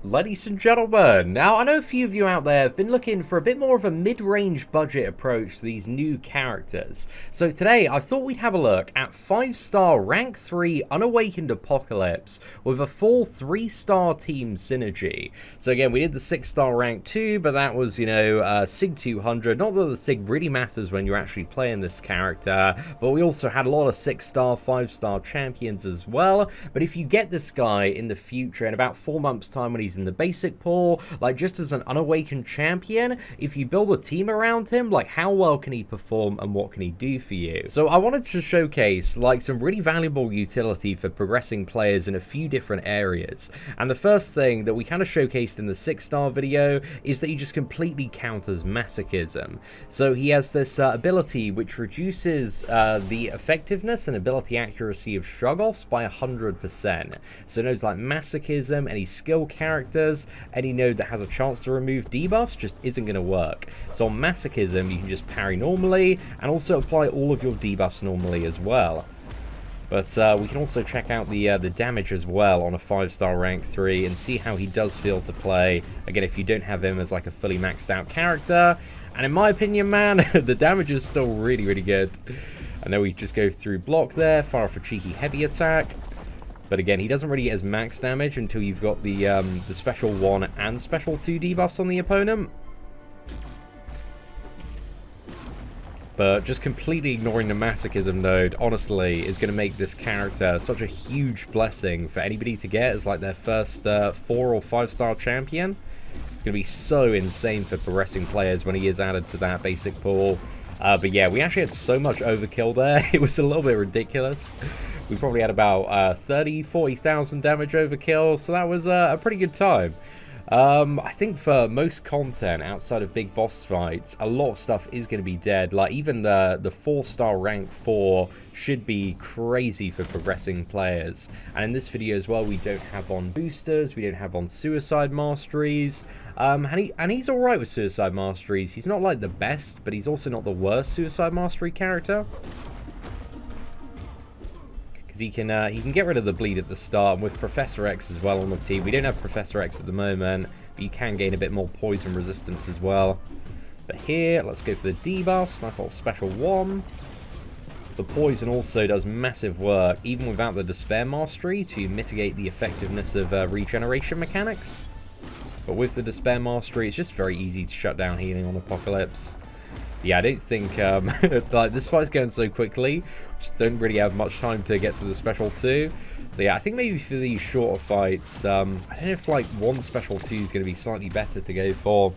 Ladies and gentlemen, now I know a few of you out there have been looking for a bit more of a mid-range budget approach to these new characters. So today I thought we'd have a look at 5-star rank 3 Unawakened Apocalypse with a full 3-star team synergy. So again, we did the 6-star rank 2, but that was, you know, Sig 200. Not that the Sig really matters when you're actually playing this character, but we also had a lot of 6-star, 5-star champions as well. But if you get this guy in the future, in about 4 months' time when he's in the basic pool, like just as an unawakened champion, if you build a team around him, like how well can he perform and what can he do for you? So I wanted to showcase like some really valuable utility for progressing players in a few different areas. And the first thing that we kind of showcased in the 6-star video is that he just completely counters masochism. So he has this ability which reduces the effectiveness and ability accuracy of shrug-offs by 100%. So nodes like masochism, any skill characters, any node that has a chance to remove debuffs just isn't going to work. So on masochism you can just parry normally and also apply all of your debuffs normally as well. But we can also check out the damage as well on a 5-star rank 3 and see how he does feel to play, again, if you don't have him as like a fully maxed out character. And in my opinion, man, the damage is still really, really good. I know we just go through block there, fire off a cheeky heavy attack. But again, he doesn't really get his max damage until you've got the special 1 and special 2 debuffs on the opponent. But just completely ignoring the masochism node, honestly, is going to make this character such a huge blessing for anybody to get as like their first 4 or 5-star champion. It's going to be so insane for progressing players when he is added to that basic pool. But yeah, we actually had so much overkill there, it was a little bit ridiculous. We probably had about 40,000 damage overkill, so that was a pretty good time. I think for most content outside of big boss fights, a lot of stuff is going to be dead. Like even the 4-star rank 4 should be crazy for progressing players. And in this video as well, we don't have on boosters, we don't have on suicide masteries. And he's alright with suicide masteries. He's not like the best, but he's also not the worst suicide mastery character. He can get rid of the bleed at the start, and with Professor X as well on the team. We don't have Professor X at the moment, but you can gain a bit more poison resistance as well. But here, let's go for the debuffs. Nice little special 1. The poison also does massive work, even without the Despair Mastery, to mitigate the effectiveness of regeneration mechanics. But with the Despair Mastery, it's just very easy to shut down healing on Apocalypse. Yeah, I don't think, like, this fight's going so quickly, just don't really have much time to get to the special 2. So yeah, I think maybe for these shorter fights, I don't know if, like, 1 special 2 is going to be slightly better to go for,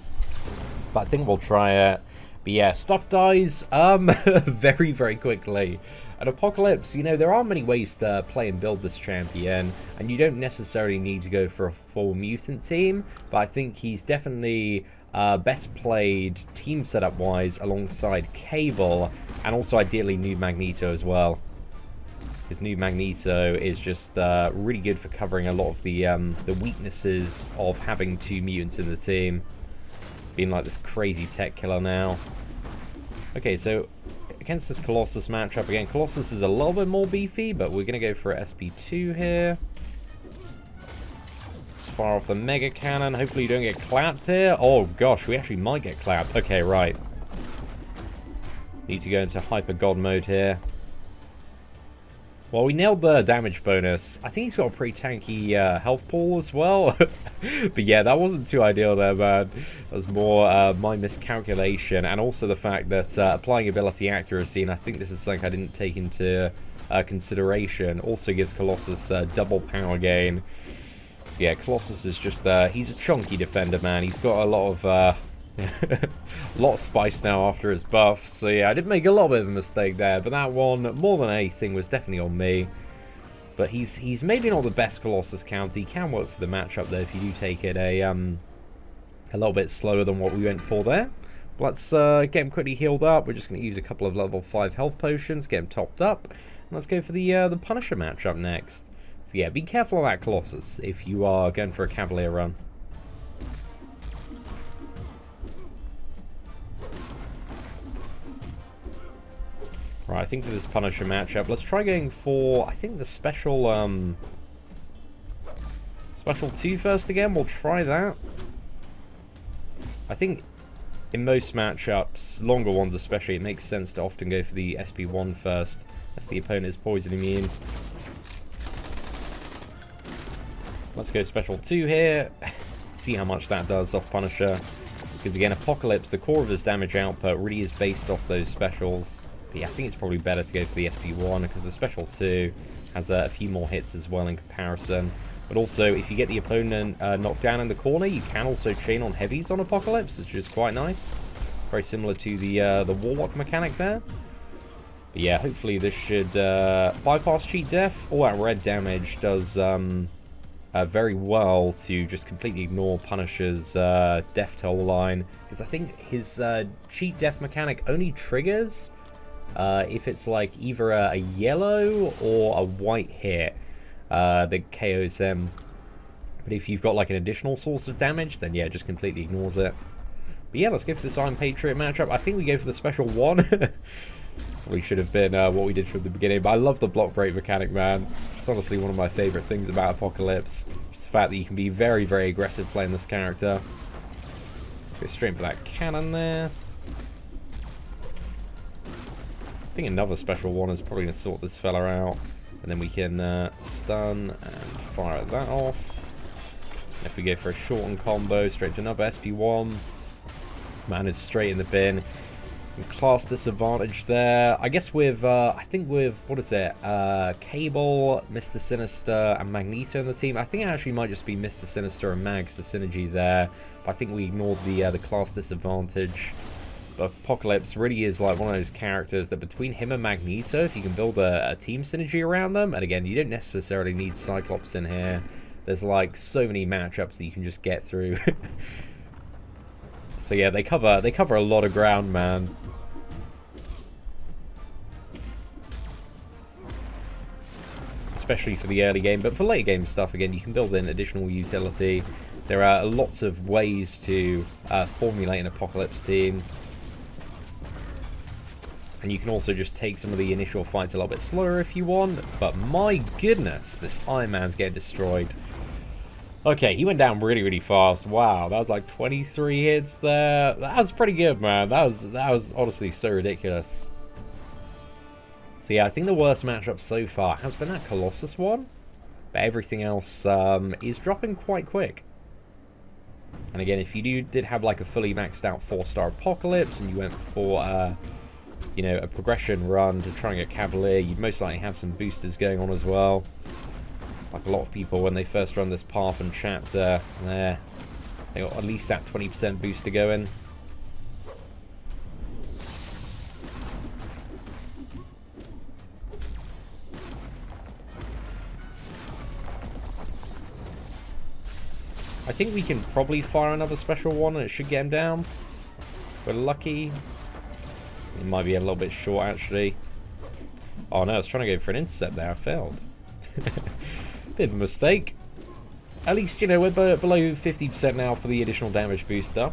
but I think we'll try it. But yeah, stuff dies, very, very quickly. At Apocalypse, you know, there are many ways to play and build this champion, and you don't necessarily need to go for a full mutant team, but I think he's definitely best played team setup wise alongside Cable, and also ideally New Magneto as well. His New Magneto is just really good for covering a lot of the weaknesses of having 2 mutants in the team, being like this crazy tech killer now. Okay, so against this Colossus matchup, again, Colossus is a little bit more beefy, but we're going to go for a SP2 here. Let's fire off the Mega Cannon. Hopefully you don't get clapped here. Oh gosh, we actually might get clapped. Okay, right. Need to go into Hyper God mode here. Well, we nailed the damage bonus. I think he's got a pretty tanky health pool as well. But yeah, that wasn't too ideal there, man. That was more my miscalculation. And also the fact that applying ability accuracy, and I think this is something I didn't take into consideration, also gives Colossus double power gain. So yeah, Colossus is just, he's a chunky defender, man. He's got a lot of a lot of spice now after his buff. So yeah, I did make a little bit of a mistake there, but that one, more than anything, was definitely on me. But he's maybe not the best Colossus counter. He can work for the matchup though if you do take it a little bit slower than what we went for there. But let's get him quickly healed up. We're just going to use a couple of level 5 health potions, get him topped up. And let's go for the Punisher matchup next. So yeah, be careful of that Colossus if you are going for a Cavalier run. Right, I think for this Punisher matchup, let's try going for, I think, the special Special 2 first again, we'll try that. I think in most matchups, longer ones especially, it makes sense to often go for the SP1 first, as the opponent is poison immune. Let's go special 2 here, see how much that does off Punisher. Because again, Apocalypse, the core of his damage output really is based off those specials. But yeah, I think it's probably better to go for the SP1, because the special 2 has a few more hits as well in comparison. But also, if you get the opponent knocked down in the corner, you can also chain on heavies on Apocalypse, which is quite nice. Very similar to the Warlock mechanic there. But yeah, hopefully this should bypass cheat death. All that red damage does very well to just completely ignore Punisher's death toll line. Because I think his cheat death mechanic only triggers if it's like either a yellow or a white hit. That KOs him. But if you've got like an additional source of damage, then yeah, it just completely ignores it. But yeah, let's go for this Iron Patriot matchup. I think we go for the special 1. Probably should have been what we did from the beginning, but I love the block break mechanic, man. It's honestly one of my favorite things about Apocalypse. Just the fact that you can be very, very aggressive playing this character. Let's go straight for that cannon there. I think another special 1 is probably going to sort this fella out. And then we can stun and fire that off. And if we go for a shorten combo, straight to another SP1. Man is straight in the bin. And class disadvantage there. I guess with, I think with, what is it? Cable, Mr. Sinister, and Magneto in the team. I think it actually might just be Mr. Sinister and Mags, the synergy there. But I think we ignored the class disadvantage. But Apocalypse really is like one of those characters that between him and Magneto, if you can build a team synergy around them, and again, you don't necessarily need Cyclops in here. There's like so many matchups that you can just get through. So yeah, they cover a lot of ground, man. Especially for the early game, but for late game stuff, again, you can build in additional utility. There are lots of ways to formulate an Apocalypse team. And you can also just take some of the initial fights a little bit slower if you want. But my goodness, this Iron Man's getting destroyed. Okay, he went down really, really fast. Wow, that was like 23 hits there. That was pretty good, man. That was honestly so ridiculous. So yeah, I think the worst matchup so far has been that Colossus one. But everything else is dropping quite quick. And again, if you did have like a fully maxed out 4-star Apocalypse and you went for you know, a progression run to try and get Cavalier, you'd most likely have some boosters going on as well. Like a lot of people when they first run this path and chapter, they got at least that 20% booster going. I think we can probably fire another special 1 and it should get him down. If we're lucky. It might be a little bit short, actually. Oh no, I was trying to go for an intercept there. I failed. Bit of a mistake. At least, you know, we're below 50% now for the additional damage booster.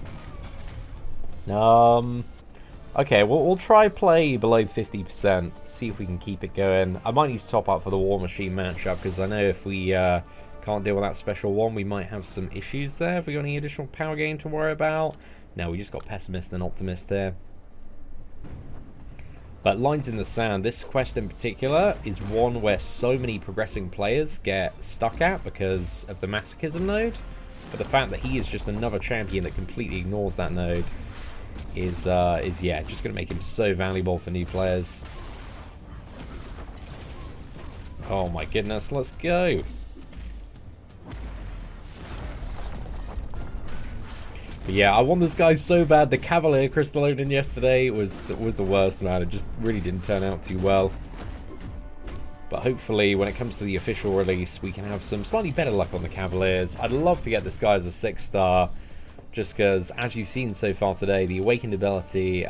Okay, we'll try play below 50%. See if we can keep it going. I might need to top up for the War Machine matchup, because I know if we can't deal with that special 1, we might have some issues there. Have we got any additional power gain to worry about? No, we just got Pessimist and Optimist there. But Lines in the Sand, this quest in particular, is one where so many progressing players get stuck at because of the masochism node. But the fact that he is just another champion that completely ignores that node is yeah, just going to make him so valuable for new players. Oh my goodness, let's go! But yeah, I won this guy so bad. The Cavalier Crystal opening yesterday was the worst, man. It just really didn't turn out too well. But hopefully, when it comes to the official release, we can have some slightly better luck on the Cavaliers. I'd love to get this guy as a 6-star, just because, as you've seen so far today, the Awakened ability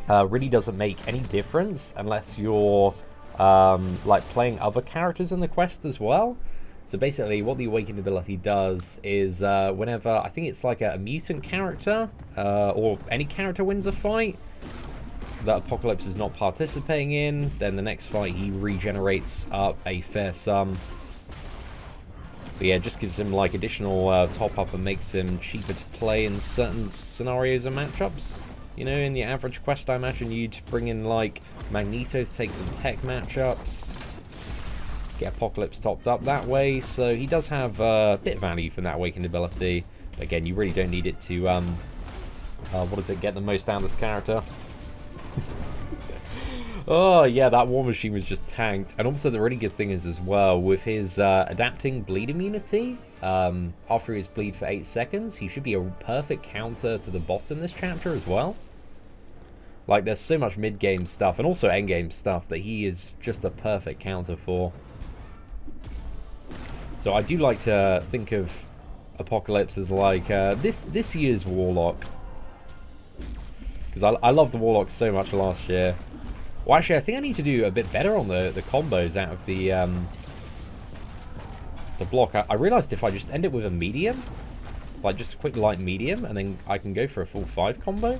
really doesn't make any difference unless you're like playing other characters in the quest as well. So basically what the Awakened ability does is whenever, I think it's like a mutant character, or any character wins a fight that Apocalypse is not participating in, then the next fight he regenerates up a fair sum. So yeah, it just gives him like additional top up and makes him cheaper to play in certain scenarios and matchups. You know, in your average quest, I imagine you'd bring in like Magneto to take some tech matchups, get Apocalypse topped up that way. So he does have a bit of value from that Awakened ability. But again, you really don't need it to get the most out of this character. Oh yeah, that War Machine was just tanked. And also the really good thing is as well, with his adapting bleed immunity, after his bleed for 8 seconds, he should be a perfect counter to the boss in this chapter as well. Like, there's so much mid-game stuff, and also end-game stuff, that he is just the perfect counter for. So I do like to think of Apocalypse as like this year's Warlock. Because I loved the Warlock so much last year. Well, actually, I think I need to do a bit better on the combos out of the block. I realized if I just end it with a medium, like just a quick light medium, and then I can go for a full 5 combo.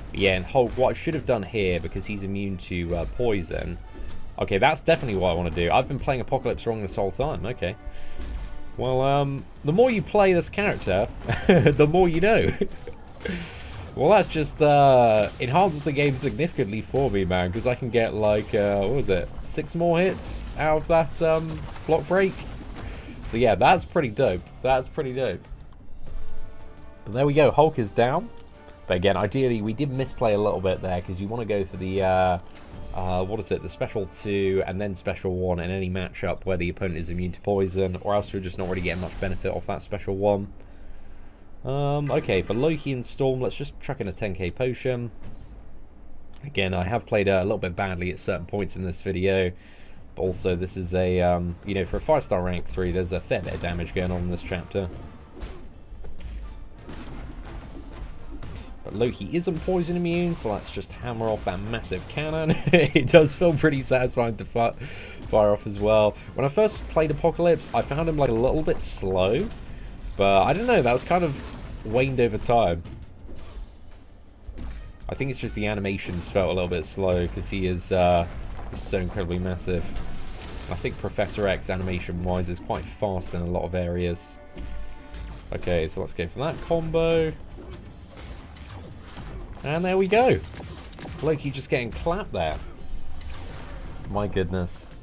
But yeah, and Hulk, what I should have done here, because he's immune to poison. Okay, that's definitely what I want to do. I've been playing Apocalypse wrong this whole time. Okay. Well, the more you play this character, the more you know. Well, that's just enhances the game significantly for me, man, because I can get like, what was it, 6 more hits out of that block break. So yeah, that's pretty dope. That's pretty dope. But there we go, Hulk is down. But again, ideally, we did misplay a little bit there, because you want to go for the, what is it, the special 2 and then special 1 in any matchup where the opponent is immune to poison, or else you're just not really getting much benefit off that special 1. Okay, for Loki and Storm, let's just chuck in a 10k potion. Again, I have played a little bit badly at certain points in this video, but also this is a, you know, for a 5-star rank 3, there's a fair bit of damage going on in this chapter. But Loki isn't poison immune, so let's just hammer off that massive cannon. It does feel pretty satisfying to fire off as well. When I first played Apocalypse, I found him like a little bit slow, but I don't know, that was kind of waned over time. I think it's just the animations felt a little bit slow because he is so incredibly massive. I think Professor X animation-wise is quite fast in a lot of areas. Okay, so let's go for that combo. And there we go. Loki just getting clapped there. My goodness.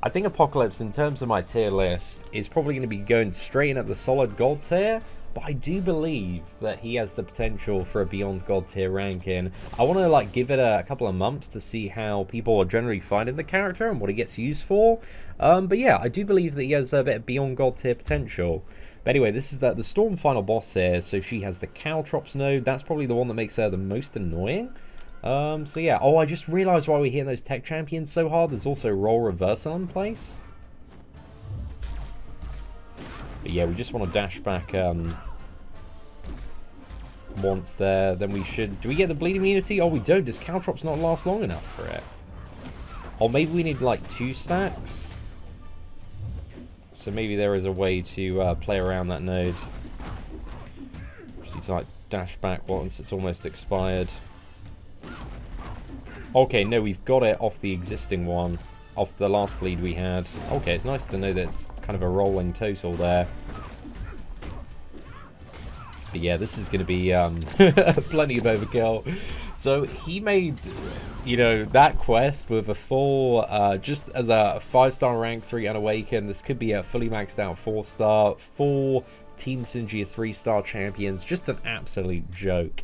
I think Apocalypse, in terms of my tier list, is probably going to be going straight in at the solid gold tier, but I do believe that he has the potential for a beyond god tier ranking. I want to like give it a couple of months to see how people are generally finding the character and what he gets used for. But yeah, I do believe that he has a bit of beyond god tier potential. But anyway, this is the Storm final boss here, so she has the caltrops node. That's probably the one that makes her the most annoying. So yeah, oh, I just realised why we're hitting those tech champions so hard. There's also role reversal in place. But yeah, we just want to dash back once there. Then we should... Do we get the bleed immunity? Oh, we don't. Does caltrops not last long enough for it? Or maybe we need like 2 stacks? So maybe there is a way to play around that node. Just need to like dash back once it's almost expired. Okay, no, we've got it off the existing one, off the last bleed we had. Okay, it's nice to know that it's kind of a rolling total there. But yeah, this is going to be plenty of overkill. So he made, you know, that quest with a full, just as a 5-star rank 3 Unawakened. This could be a fully maxed out 4-star, 4 Team Synergy 3-star champions. Just an absolute joke.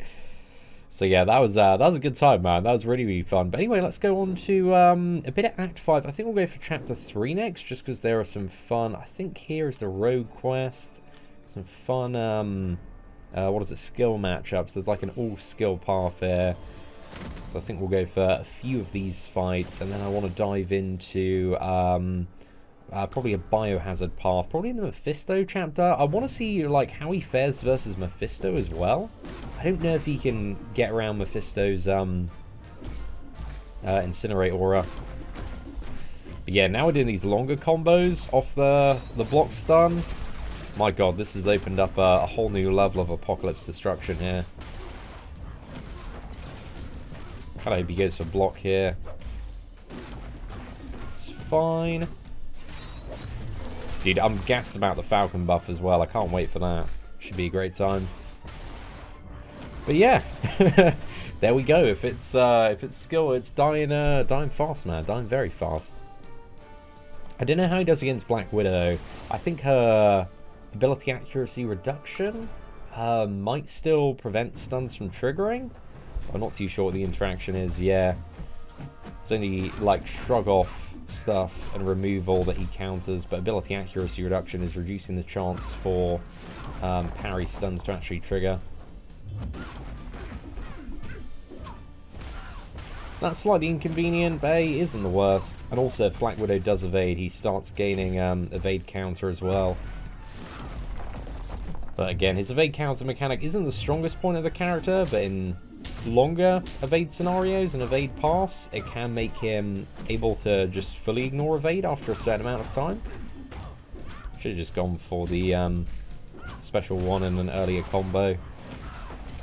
So yeah, that was a good time, man. That was really, really fun. But anyway, let's go on to a bit of Act 5. I think we'll go for Chapter 3 next, just because there are some fun... I think here is the Rogue quest. Some fun, what is it, skill matchups. There's like an all-skill path here. So I think we'll go for a few of these fights. And then I want to dive into probably a Biohazard path. Probably in the Mephisto chapter. I want to see like how he fares versus Mephisto as well. I don't know if he can get around Mephisto's Incinerate aura. But yeah, now we're doing these longer combos off the block stun. My god, this has opened up a whole new level of Apocalypse destruction here. Kind of hope he goes for block here. It's fine. Dude, I'm gassed about the Falcon buff as well. I can't wait for that. Should be a great time. But yeah, there we go. If it's skill, it's dying fast, man. Dying very fast. I don't know how he does against Black Widow. I think her ability accuracy reduction might still prevent stuns from triggering. I'm not too sure what the interaction is. Yeah, it's only like shrug off stuff and removal that he counters, but ability accuracy reduction is reducing the chance for parry stuns to actually trigger. So that's slightly inconvenient, but it isn't the worst. And also, if Black Widow does evade, he starts gaining evade counter as well. But again, his evade counter mechanic isn't the strongest point of the character, but in longer evade scenarios and evade paths, it can make him able to just fully ignore evade after a certain amount of time. Should have just gone for the special one in an earlier combo.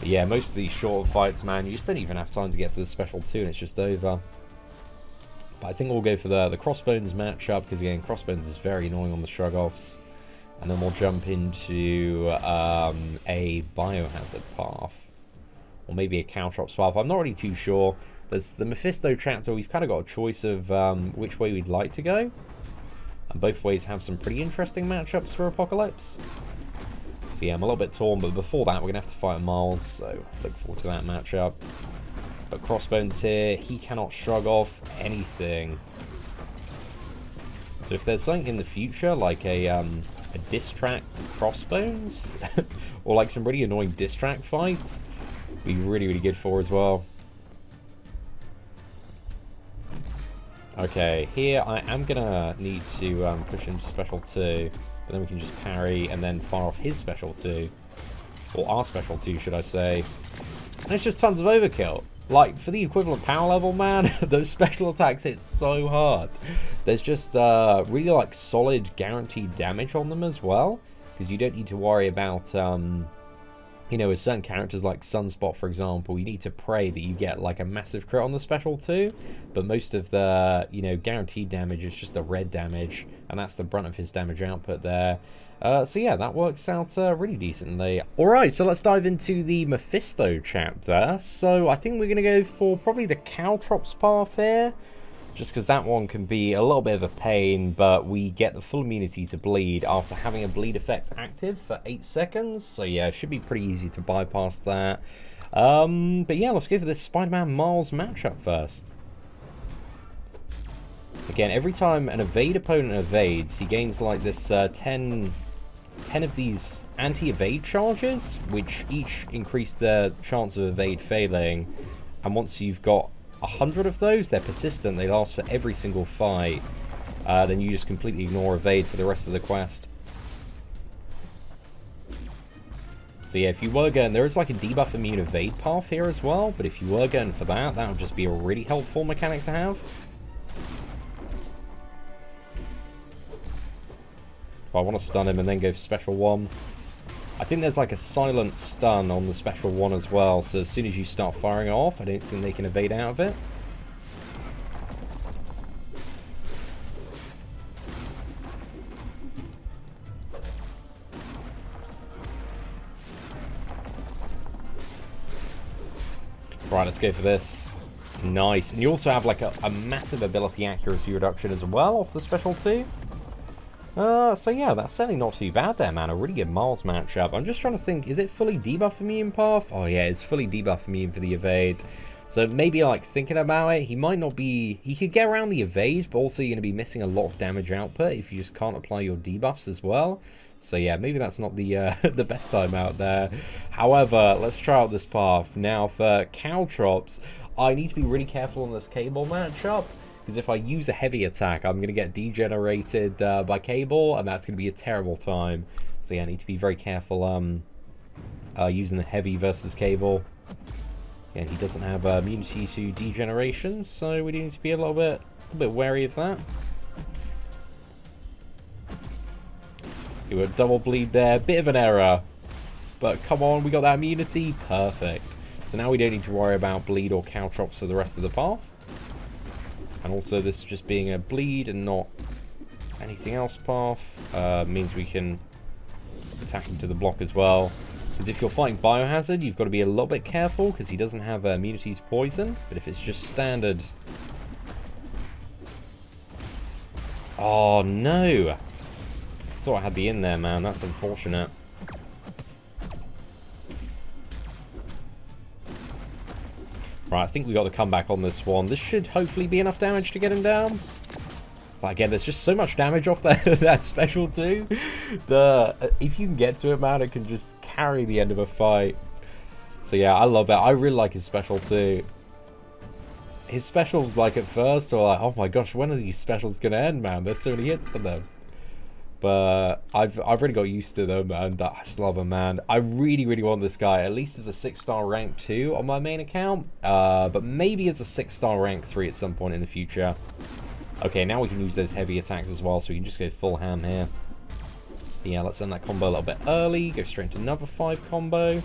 But yeah, most of these short fights, man, you just don't even have time to get to the special 2 and it's just over. But I think we'll go for the Crossbones matchup, because again, Crossbones is very annoying on the shrug-offs. And then we'll jump into a Biohazard path. Or maybe a caltrops path. I'm not really too sure. There's the Mephisto chapter. We've kind of got a choice of which way we'd like to go. And both ways have some pretty interesting matchups for Apocalypse. So yeah, I'm a little bit torn, but before that, we're going to have to fight Miles. So look forward to that matchup. But Crossbones here, he cannot shrug off anything. So if there's something in the future, like a diss track Crossbones, or like some really annoying diss track fights, be really, really good for as well. Okay, here I am gonna need to push into special 2, but then we can just parry and then fire off his special 2, or our special 2, should I say. And it's just tons of overkill. Like, for the equivalent power level, man, those special attacks hit so hard. There's just really, like, solid guaranteed damage on them as well, because you don't need to worry about, you know, with certain characters like Sunspot, for example, you need to pray that you get, like, a massive crit on the special 2, but most of the, you know, guaranteed damage is just the red damage, and that's the brunt of his damage output there. So yeah, that works out really decently. Alright, so let's dive into the Mephisto chapter. So I think we're going to go for probably the caltrops path here, just because that one can be a little bit of a pain, but we get the full immunity to bleed after having a bleed effect active for 8 seconds. So yeah, it should be pretty easy to bypass that. But yeah, let's go for this Spider-Man Miles matchup first. Again, every time an evade opponent evades, he gains like this 10 of these anti-evade charges, which each increase their chance of evade failing. And once you've got 100 of those, they're persistent, they last for every single fight. Then you just completely ignore evade for the rest of the quest. So yeah, if you were going, there is like a debuff immune evade path here as well, but if you were going for that, that would just be a really helpful mechanic to have. I want to stun him and then go for special 1. I think there's like a silent stun on the special 1 as well, so as soon as you start firing it off, I don't think they can evade out of it. Right, let's go for this. Nice. And you also have like a massive ability accuracy reduction as well off the special 2. So yeah, that's certainly not too bad there, man. A really good Miles matchup. I'm just trying to think, is it fully debuff immune path? Oh yeah, it's fully debuff immune for the evade. So maybe like thinking about it, he might not be... He could get around the evade, but also you're going to be missing a lot of damage output if you just can't apply your debuffs as well. So yeah, maybe that's not the the best time out there. However, let's try out this path. Now for caltrops, I need to be really careful on this cable matchup, because if I use a heavy attack, I'm going to get degenerated by cable, and that's going to be a terrible time. So yeah, I need to be very careful using the heavy versus cable. Yeah, he doesn't have immunity to degeneration, so we do need to be a little bit wary of that. You were double bleed there, bit of an error, but come on, we got that immunity, perfect. So now we don't need to worry about bleed or caltrops for the rest of the path. And also this just being a bleed and not Anything else path means we can attack into the block as well. Because if you're fighting Biohazard, you've got to be a little bit careful because he doesn't have immunity to poison. But if it's just standard... Oh, no! I thought I had the in there, man. That's unfortunate. Right, I think we got the comeback on this one. This should hopefully be enough damage to get him down. But again, there's just so much damage off that special too. If you can get to it, man, it can just carry the end of a fight. So yeah, I love that. I really like his special too. His specials, like at first, are like, oh my gosh, when are these specials gonna end, man? There's so many hits to them. But I've really got used to them, and I just love them, man. I really, really want this guy, at least as a 6-star rank 2 on my main account. But maybe as a 6-star rank 3 at some point in the future. Okay, now we can use those heavy attacks as well, so we can just go full ham here. But yeah, let's end that combo a little bit early. Go straight into another 5 combo.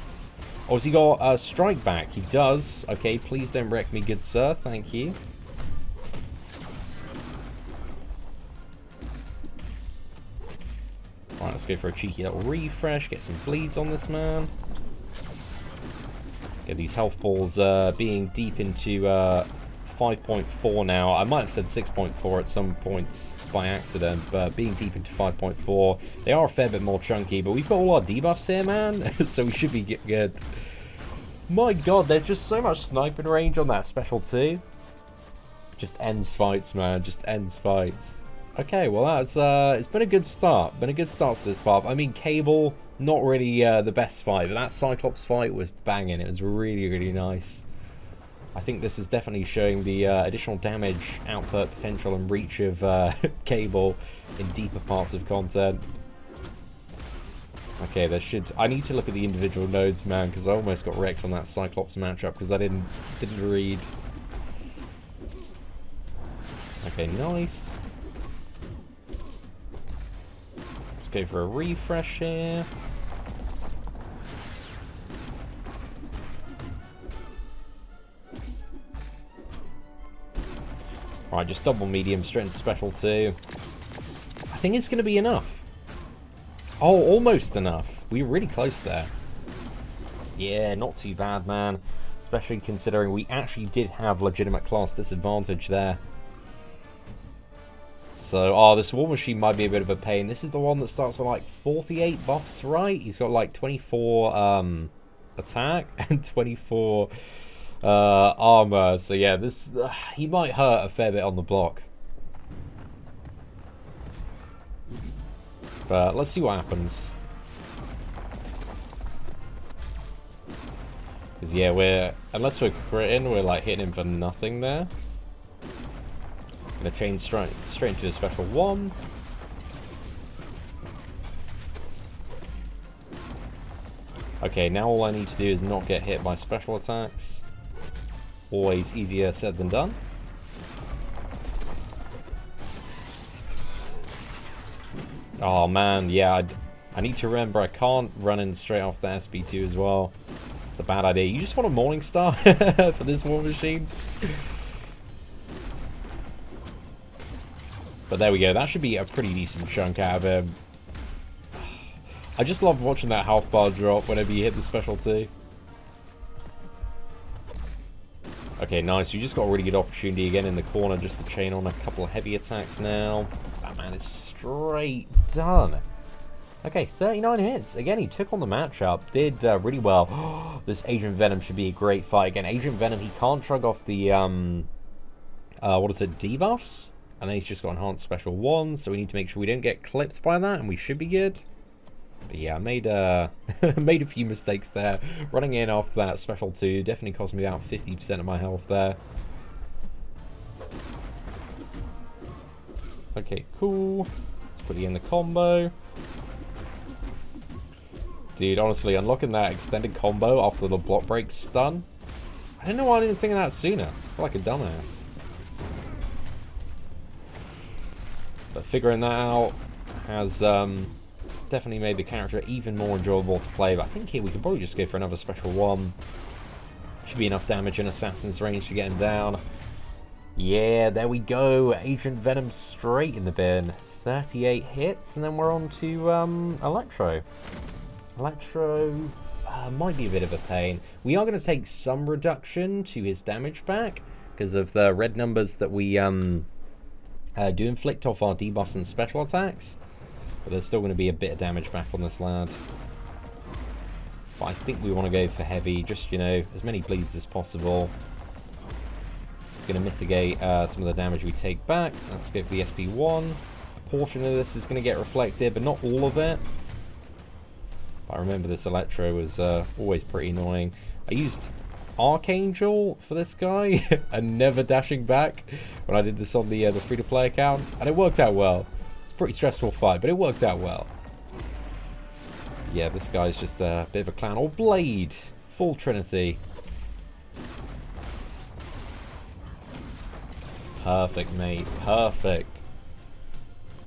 Oh, has he got a strike back? He does. Okay, please don't wreck me, good sir. Thank you. Alright, let's go for a cheeky little refresh. Get some bleeds on this man. Get these health balls being deep into 5.4 now. I might have said 6.4 at some points by accident, but being deep into 5.4, they are a fair bit more chunky, but we've got all our debuffs here, man, so we should be good. My god, there's just so much sniping range on that special too. Just ends fights, man, just ends fights. Okay, well that's, it's been a good start. Been a good start for this path. I mean, Cable, not really the best fight, but that Cyclops fight was banging. It was really, really nice. I think this is definitely showing the additional damage output potential and reach of Cable in deeper parts of content. Okay, there should... I need to look at the individual nodes, man, because I almost got wrecked on that Cyclops matchup because I didn't read. Okay, nice. Let's go for a refresh here. Right, just double medium, straight into special 2. I think it's going to be enough. Oh, almost enough. We were really close there. Yeah, not too bad, man. Especially considering we actually did have legitimate class disadvantage there. So, oh, this War Machine might be a bit of a pain. This is the one that starts with like 48 buffs, right? He's got like 24 attack and 24... armor, so yeah, this he might hurt a fair bit on the block. But let's see what happens. Because yeah, unless we're critting, we're like hitting him for nothing there. Gonna change straight into the special 1. Okay, now all I need to do is not get hit by special attacks. Always easier said than done. Oh man, yeah, I need to remember I can't run in straight off the SB2 as well. It's a bad idea. You just want a Morning Star for this War Machine? But there we go, that should be a pretty decent chunk out of him. I just love watching that health bar drop whenever you hit the special 2. Okay, nice. You just got a really good opportunity again in the corner just to chain on a couple of heavy attacks now. That man is straight done. Okay, 39 hits. Again, he took on the matchup. Did really well. This Agent Venom should be a great fight. Again, Agent Venom, he can't shrug off the, what is it, debuffs? And then he's just got Enhanced Special 1, so we need to make sure we don't get clipped by that, and we should be good. But yeah, I made made a few mistakes there. Running in after that special 2 definitely cost me about 50% of my health there. Okay, cool. Let's put you in the combo. Dude, honestly, unlocking that extended combo after the block break stun. I don't know why I didn't think of that sooner. I feel like a dumbass. But figuring that out has definitely made the character even more enjoyable to play. But I think here we could probably just go for another special 1. Should be enough damage in Assassin's range to get him down. Yeah, there we go. Agent Venom straight in the bin. 38 hits, and then we're on to Electro. Electro might be a bit of a pain. We are going to take some reduction to his damage back because of the red numbers that we do inflict off our debuffs and special attacks. But there's still going to be a bit of damage back on this lad. But I think we want to go for heavy, just, you know, as many bleeds as possible. It's going to mitigate some of the damage we take back. Let's go for the SP1. A portion of this is going to get reflected, but not all of it. But I remember this Electro was always pretty annoying. I used Archangel for this guy and never dashing back when I did this on the free-to-play account, and it worked out well. It's a pretty stressful fight, but it worked out well. Yeah, this guy's just a bit of a clown. Or Blade, full Trinity. Perfect, mate. Perfect.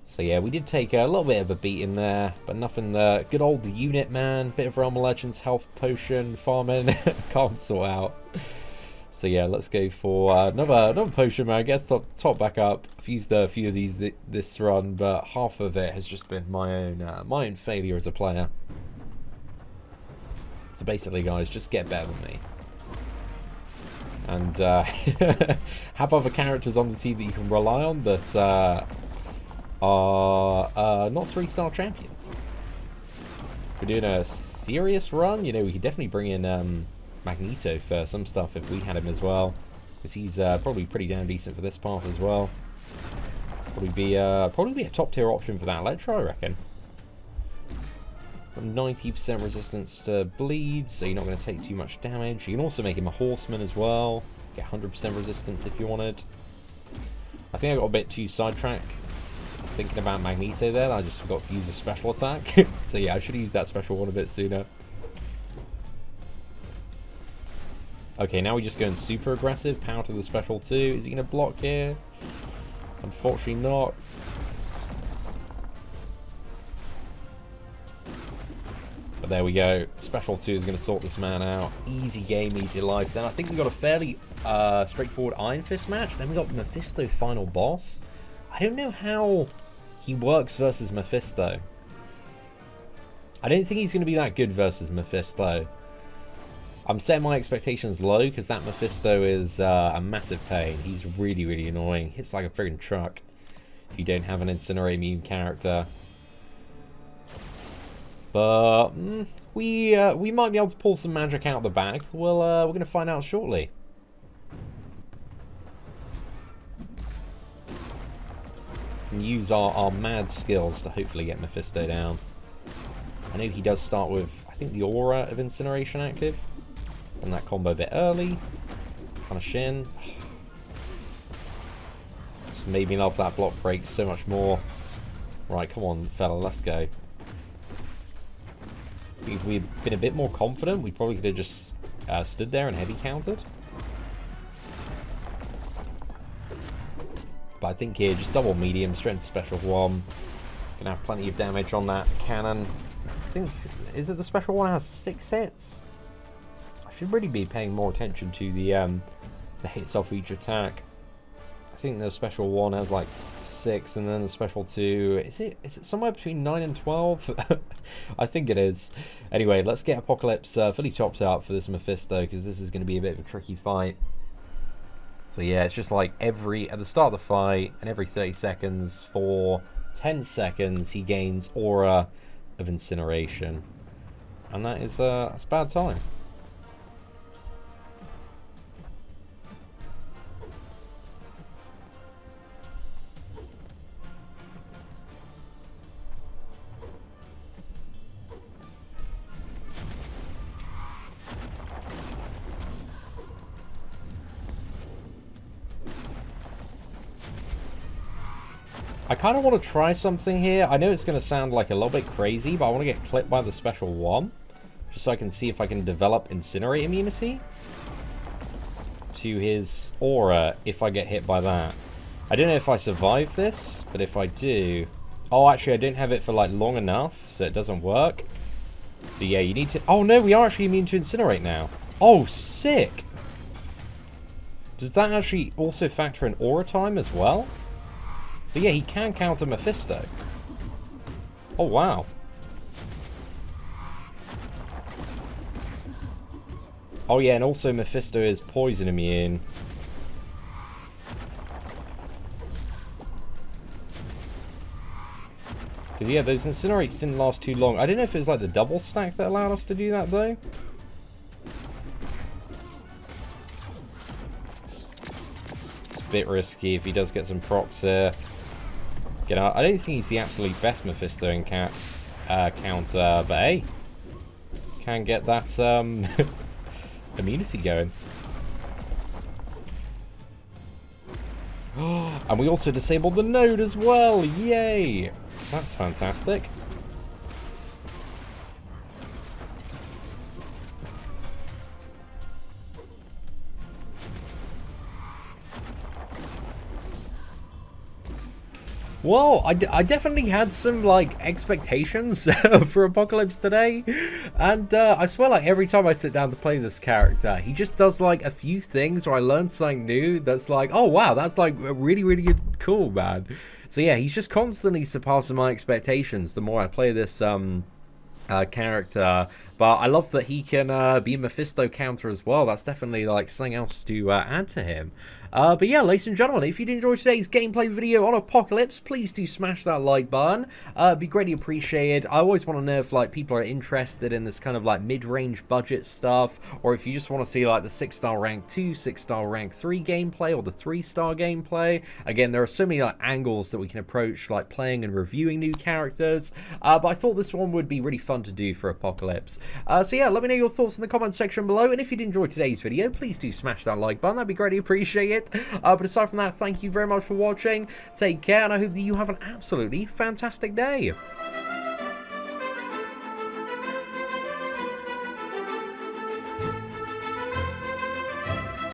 So yeah, we did take a little bit of a beating there, but nothing good old unit, man. Bit of Realm of Legends health potion farming. Can't sort out. So yeah, let's go for another potion, man. Get top back up. I've used a few of these this run, but half of it has just been my own failure as a player. So basically, guys, just get better than me. And have other characters on the team that you can rely on that are not 3-star champions. If we're doing a serious run, you know, we could definitely bring in Magneto for some stuff if we had him as well, because he's probably pretty damn decent for this path as well. Probably be a top tier option for that Electro, I reckon. 90% resistance to bleed, so you're not going to take too much damage. You can also make him a horseman as well. Get 100% resistance if you wanted. I think I got a bit too sidetracked thinking about Magneto there. I just forgot to use a special attack. So yeah, I should have used that special one a bit sooner. Okay, now we're just going super aggressive. Power to the special 2. Is he going to block here? Unfortunately not. But there we go. Special 2 is going to sort this man out. Easy game, easy life. Then I think we got a fairly straightforward Iron Fist match. Then we got Mephisto final boss. I don't know how he works versus Mephisto. I don't think he's going to be that good versus Mephisto. I'm setting my expectations low because that Mephisto is a massive pain. He's really, really annoying. Hits like a friggin' truck if you don't have an Incinerate immune character. But we might be able to pull some magic out of the bag. Well, we're going to find out shortly. And use our mad skills to hopefully get Mephisto down. I know he does start with, I think, the aura of incineration active. Send that combo a bit early. Kind of shin. Just made me love that block break so much more. Right, come on, fella, let's go. If we'd been a bit more confident, we probably could have just stood there and heavy countered. But I think here, just double medium, strength special 1. Gonna have plenty of damage on that cannon. I think, is it the special one has 6 hits? I should really be paying more attention to the hits off each attack. I think the special 1 has like 6, and then the special 2, is it somewhere between 9 and 12? I think it is. Anyway, let's get Apocalypse fully topped out for this Mephisto, because this is going to be a bit of a tricky fight. So yeah, it's just like at the start of the fight, and every 30 seconds for 10 seconds, he gains Aura of Incineration. And that is that's a bad time. I kind of want to try something here. I know it's going to sound like a little bit crazy, but I want to get clipped by the special 1. Just so I can see if I can develop Incinerate immunity to his aura if I get hit by that. I don't know if I survive this, but if I do... Oh, actually, I don't have it for like long enough, so it doesn't work. So yeah, you need to... Oh no, we are actually immune to Incinerate now. Oh, sick! Does that actually also factor in aura time as well? So yeah, he can counter Mephisto. Oh wow. Oh yeah, and also Mephisto is poison immune. Because yeah, those incinerates didn't last too long. I don't know if it was like the double stack that allowed us to do that though. It's a bit risky if he does get some procs here. Get out. I don't think he's the absolute best Mephisto in counter, but hey, can get that immunity going. And we also disabled the node as well. Yay! That's fantastic. Well, I definitely had some, like, expectations for Apocalypse today, and I swear, like, every time I sit down to play this character, he just does, like, a few things where I learn something new that's like, oh, wow, that's, like, really, really good, cool, man. So, yeah, he's just constantly surpassing my expectations the more I play this, character, but I love that he can be a Mephisto counter as well. That's definitely like something else to add to him. But yeah, ladies and gentlemen, if you did enjoy today's gameplay video on Apocalypse, please do smash that like button. It'd be greatly appreciated. I always want to know if like people are interested in this kind of like mid-range budget stuff, or if you just want to see like the 6-star rank 2, 6-star rank 3 gameplay, or the 3-star gameplay. Again, there are so many like angles that we can approach like playing and reviewing new characters, but I thought this one would be really fun to do for Apocalypse. So yeah, let me know your thoughts in the comment section below, and if you did enjoy today's video, please do smash that like button. That'd be greatly appreciated. But aside from that, thank you very much for watching. Take care, and I hope that you have an absolutely fantastic day.